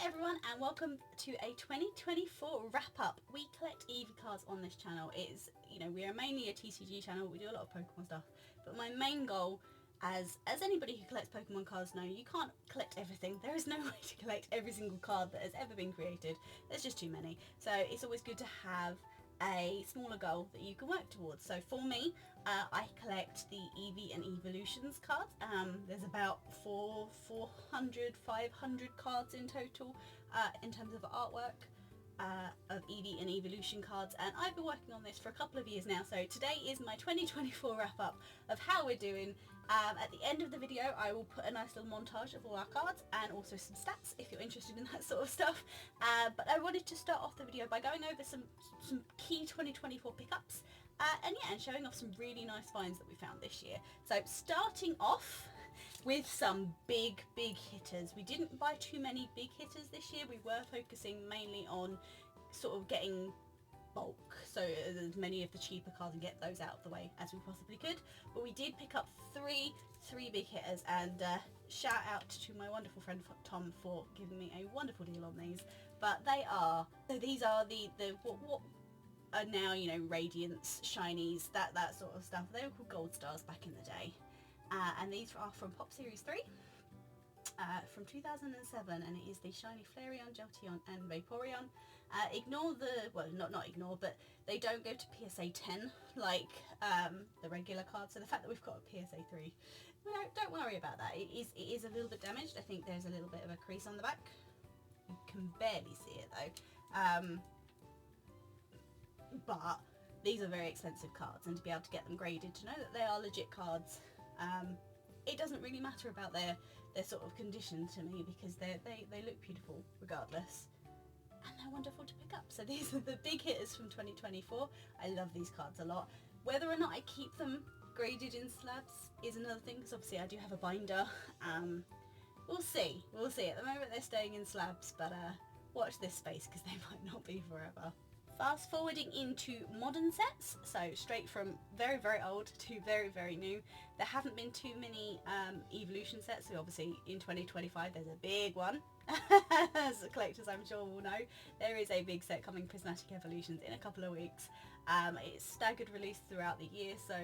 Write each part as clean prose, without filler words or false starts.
everyone and welcome to a 2024 wrap-up. We collect Eevee cards on this channel. It's, we are mainly a TCG channel. We do a lot of Pokemon stuff, but my main goal, as anybody who collects Pokemon cards know, you can't collect everything. There is no way to collect every single card that has ever been created. There's just too many. So it's always good to have a smaller goal that you can work towards. So for me, I collect the Eevee and Eeveelutions cards. There's about 400, 500 cards in total in terms of artwork of Eevee and Eeveelution cards, and I've been working on this for a couple of years now. So today is my 2024 wrap up of how we're doing. At the end of the video I will put a nice little montage of all our cards and also some stats if you're interested in that sort of stuff. But I wanted to start off the video by going over some key 2024 pickups and showing off some really nice finds that we found this year. So starting off with some big hitters. We didn't buy too many big hitters this year. We were focusing mainly on sort of getting bulk, so as many of the cheaper cards, and get those out of the way as we possibly could. But we did pick up three big hitters, and shout out to my wonderful friend Tom for giving me a wonderful deal on these. But these are the what are now, Radiance, Shinies, that sort of stuff. They were called Gold Stars back in the day, and these are from Pop Series 3 from 2007, and it is the Shiny Flareon, Jolteon and Vaporeon. Ignore the, well, not ignore, but they don't go to PSA 10 like the regular cards. So the fact that we've got a PSA 3, don't worry about that. It is a little bit damaged. I think there's a little bit of a crease on the back. You can barely see it though. But these are very expensive cards, and to be able to get them graded, to know that they are legit cards, it doesn't really matter about their sort of condition to me, because they look beautiful regardless, and they're wonderful to pick up. So these are the big hitters from 2024. I love these cards a lot. Whether or not I keep them graded in slabs is another thing, because obviously I do have a binder. We'll see. At the moment they're staying in slabs, but watch this space, because they might not be forever. Fast forwarding into modern sets, so straight from very old to very new. There haven't been too many Eeveelution sets, so obviously in 2025 there's a big one. As collectors I'm sure will know, there is a big set coming, Prismatic Eeveelutions, in a couple of weeks. It's staggered release throughout the year, so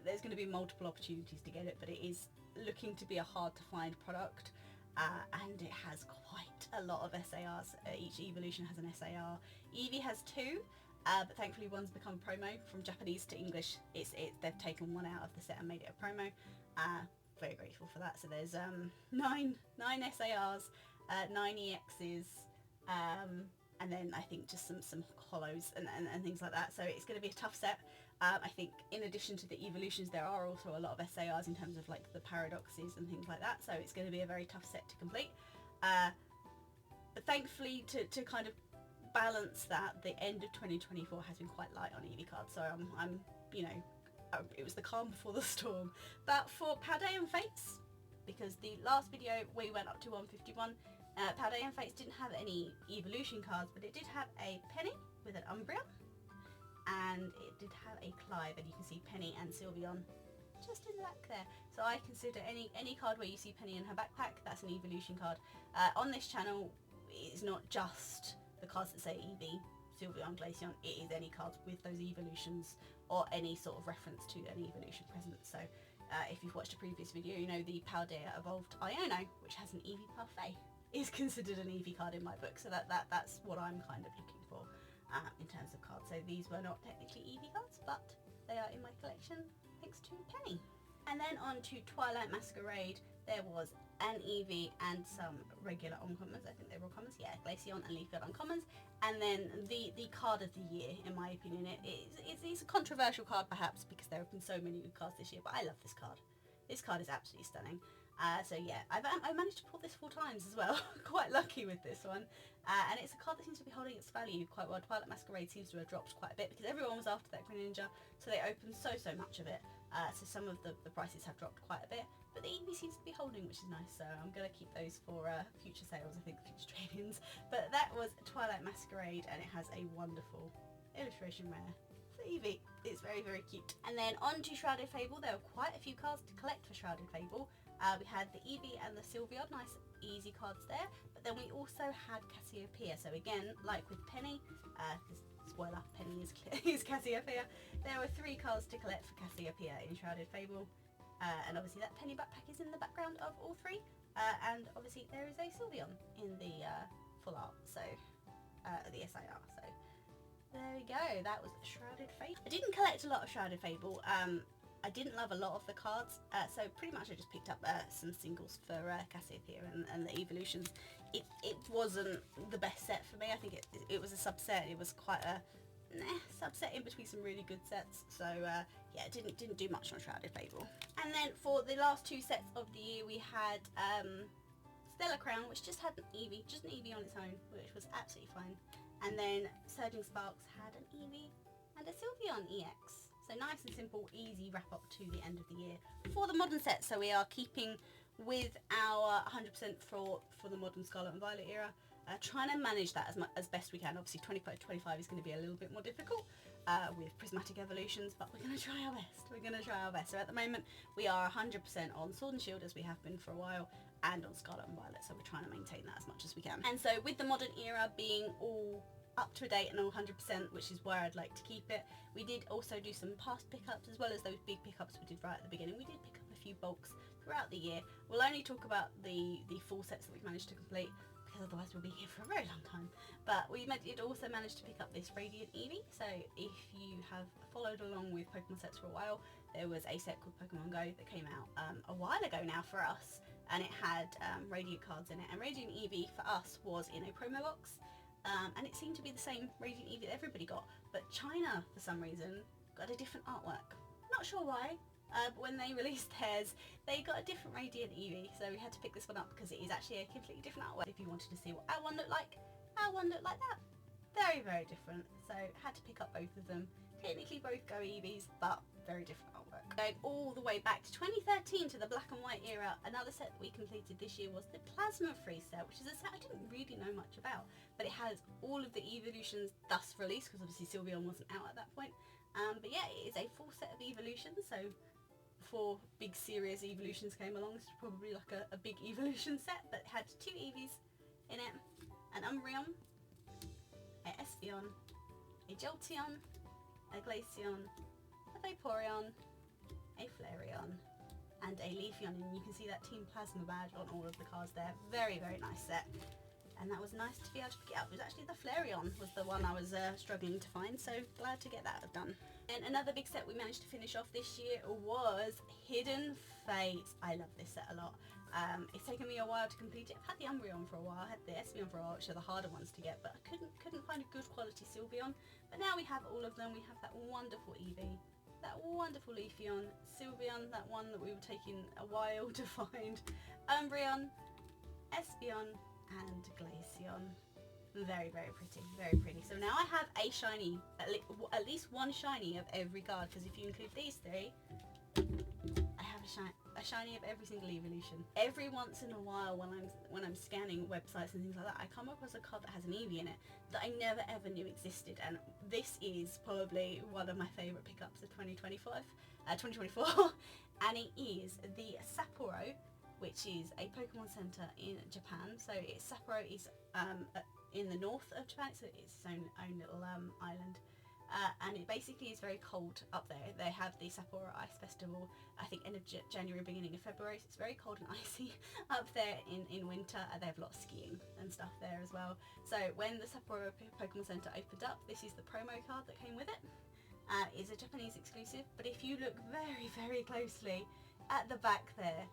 there's going to be multiple opportunities to get it, but it is looking to be a hard to find product. And it has quite a lot of SARs. Each Eeveelution has an SAR. Eevee has two, but thankfully one's become promo from Japanese to English. They've taken one out of the set and made it a promo. Very grateful for that. So there's nine SARs, 9 EXs, and then I think just some hollows and things like that. So it's going to be a tough set. I think in addition to the Eeveelutions, there are also a lot of SARs in terms of like the paradoxes and things like that, so it's going to be a very tough set to complete. But thankfully, to kind of balance that, the end of 2024 has been quite light on Eevee cards, so I'm it was the calm before the storm. But for Paldea and Fates, because the last video we went up to 151, Paldea and Fates didn't have any Eeveelution cards, but it did have a Penny with an Umbreon, and it did have a Clive, and you can see Penny and Sylveon just in the back there. So I consider any card where you see Penny in her backpack, that's an Eeveelution card. On this channel, it's not just the cards that say Eevee, Sylveon, Glaceon, it is any cards with those Eeveelutions or any sort of reference to an Eeveelution present. So if you've watched a previous video, you know the Paldea evolved Iono, which has an Eevee Parfait, is considered an Eevee card in my book. So that's what I'm kind of looking for in terms of cards. So these were not technically Eevee cards, but they are in my collection thanks to Penny. And then on to Twilight Masquerade, there was an Eevee and some regular uncommons. I think they were uncommons, yeah, Glaceon and Leafeon uncommons. And then the card of the year, in my opinion, it's a controversial card perhaps, because there have been so many good cards this year, but I love this card. This card is absolutely stunning. So yeah, I managed to pull this 4 times as well. Quite lucky with this one. And it's a card that seems to be holding its value quite well. Twilight Masquerade seems to have dropped quite a bit, because everyone was after that Greninja, so they opened so much of it. So some of the prices have dropped quite a bit, but the Eevee seems to be holding, which is nice, so I'm going to keep those for future sales, I think, future trade-ins. But that was Twilight Masquerade, and it has a wonderful illustration rare for Eevee. It's very cute. And then on to Shrouded Fable. There were quite a few cards to collect for Shrouded Fable. We had the Eevee and the Sylveon, nice easy cards there. But then we also had Cassiopeia. So again, like with Penny, spoiler, Penny is Cassiopeia. There were 3 cards to collect for Cassiopeia in Shrouded Fable. And obviously that Penny backpack is in the background of all 3. And obviously there is a Sylveon in the full art, so the SIR. So there we go, that was Shrouded Fable. I didn't collect a lot of Shrouded Fable. I didn't love a lot of the cards, so pretty much I just picked up some singles for Cassiopeia and the Eeveelutions. It wasn't the best set for me. I think it was a subset. It was quite a subset in between some really good sets. So yeah, didn't do much on Shrouded Fable. And then for the last 2 sets of the year, we had Stellar Crown, which just had an Eevee on its own, which was absolutely fine. And then Surging Sparks had an Eevee and a Sylveon EX. So nice and simple, easy wrap up to the end of the year for the modern set. So we are keeping with our 100% for the modern Scarlet and Violet era, trying to manage that as best we can. Obviously 25 is going to be a little bit more difficult with Prismatic Eeveelutions, but we're going to try our best. So at the moment we are 100% on Sword and Shield, as we have been for a while, and on Scarlet and Violet, so we're trying to maintain that as much as we can. And so with the modern era being all up to date and all 100%, which is where I'd like to keep it, we did also do some past pickups as well as those big pickups we did right at the beginning. We did pick up a few bulks throughout the year. We'll only talk about the full sets that we've managed to complete, because otherwise we'll be here for a very long time. But we did also manage to pick up this Radiant Eevee. So if you have followed along with Pokemon sets for a while, there was a set called Pokemon Go that came out a while ago now for us, and it had Radiant cards in it. And Radiant Eevee for us was in a promo box. And it seemed to be the same Radiant Eevee that everybody got, but China, for some reason, got a different artwork. Not sure why, but when they released theirs, they got a different Radiant Eevee, so we had to pick this one up because it is actually a completely different artwork. If you wanted to see what our one looked like that. Very, very different, so had to pick up both of them. Technically both Go Eevees, but very different artwork. Going all the way back to 2013 to the black and white era, another set that we completed this year was the Plasma Freeze set, which is a set I didn't really know much about, but it has all of the Eeveelutions thus released, because obviously Sylveon wasn't out at that point. But yeah, it is a full set of Eeveelutions, so before big serious Eeveelutions came along, this is probably like a big Eeveelution set, but it had 2 Eevees in it, an Umbreon, a Espeon, a Jolteon, a Glaceon, a Vaporeon, a Flareon, and a Leafeon, and you can see that Team Plasma badge on all of the cards there. Very, very nice set, and that was nice to be able to pick it up. It was actually the Flareon was the one I was struggling to find, so glad to get that done. And another big set we managed to finish off this year was Hidden Fates. I love this set a lot. It's taken me a while to complete it. I've had the Umbreon for a while, I had the Espeon for a while, which are the harder ones to get, but I couldn't find a good quality Sylveon. But now we have all of them. We have that wonderful Eevee, that wonderful Leafeon, Sylveon, that one that we were taking a while to find, Umbreon, Espeon, and Glaceon. Very, very pretty, very pretty. So now I have a shiny, at least one shiny of every card, because if you include these 3, I have a shiny of every single Eeveelution. Every once in a while when I'm scanning websites and things like that, I come across a card that has an Eevee in it that I never ever knew existed, and this is probably one of my favourite pickups of 2024, and it is the Sapporo, which is a Pokemon Center in Japan. So Sapporo is in the north of Japan, so it's its own little island. And it basically is very cold up there. They have the Sapporo Ice Festival, I think end of January, beginning of February, so it's very cold and icy up there in winter. They have a lot of skiing and stuff there as well. So when the Sapporo Pokemon Center opened up, this is the promo card that came with it. It's a Japanese exclusive, but if you look very, very closely at the back there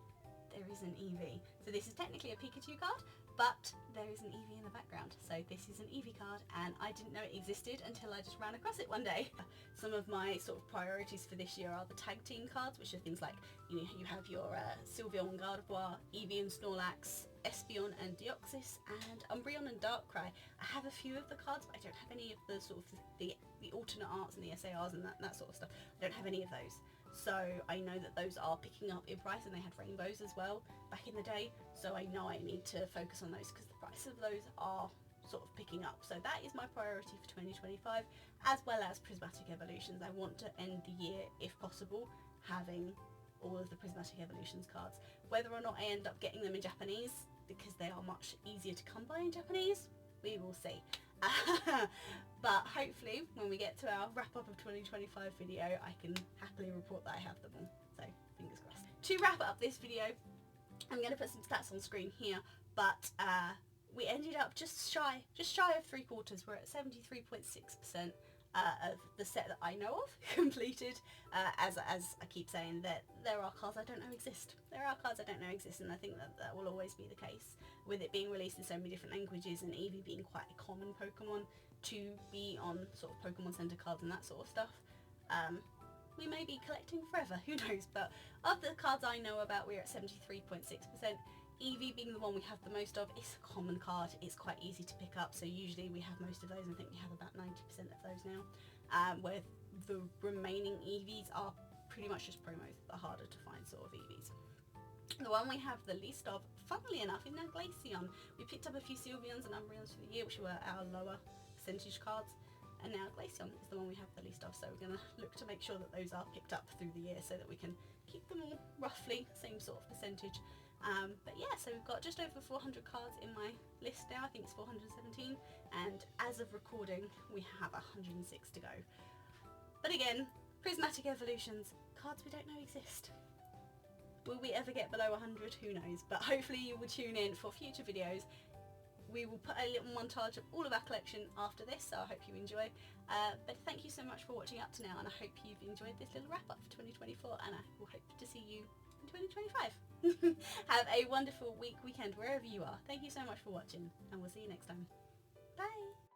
is an Eevee. So this is technically a Pikachu card, but there is an Eevee in the background. So this is an Eevee card, and I didn't know it existed until I just ran across it one day. Some of my sort of priorities for this year are the tag team cards, which are things like, you know, you have your Sylveon and Gardevoir, Eevee and Snorlax, Espeon and Deoxys, and Umbreon and Darkrai. I have a few of the cards, but I don't have any of the sort of the alternate arts and the SARs and that sort of stuff. I don't have any of those. So I know that those are picking up in price, and they had rainbows as well back in the day, so I know I need to focus on those because the price of those are sort of picking up. So that is my priority for 2025, as well as Prismatic Eeveelutions. I want to end the year, if possible, having all of the Prismatic Eeveelutions cards. Whether or not I end up getting them in Japanese, because they are much easier to come by in Japanese, we will see. But hopefully when we get to our wrap up of 2025 video, I can happily report that I have them all. So fingers crossed. To wrap up this video, I'm going to put some stats on screen here, but we ended up just shy of 3/4. We're at 73.6% of the set that I know of completed. As I keep saying, that there are cards I don't know exist. There are cards I don't know exist, and I think that that will always be the case, with it being released in so many different languages and Eevee being quite a common Pokemon to be on sort of Pokemon Center cards and that sort of stuff. We may be collecting forever, who knows, but of the cards I know about, we're at 73.6%. Eevee being the one we have the most of, it's a common card, it's quite easy to pick up, so usually we have most of those. I think we have about 90% of those now, where the remaining Eevees are pretty much just promos, the harder to find sort of Eevees. The one we have the least of, funnily enough, is now Glaceon. We picked up a few Sylveons and Umbreons for the year, which were our lower percentage cards, and now Glaceon is the one we have the least of, so we're going to look to make sure that those are picked up through the year so that we can keep them all roughly same sort of percentage. But yeah, so we've got just over 400 cards in my list now. I think it's 417, and as of recording we have 106 to go. But again, Prismatic Eeveelutions, cards we don't know exist. Will we ever get below 100? Who knows, but hopefully you will tune in for future videos. We will put a little montage of all of our collection after this, so I hope you enjoy. But thank you so much for watching up to now, and I hope you've enjoyed this little wrap up for 2024, and I will hope to see you in 2025. Have a wonderful weekend wherever you are. Thank you so much for watching, and we'll see you next time. Bye!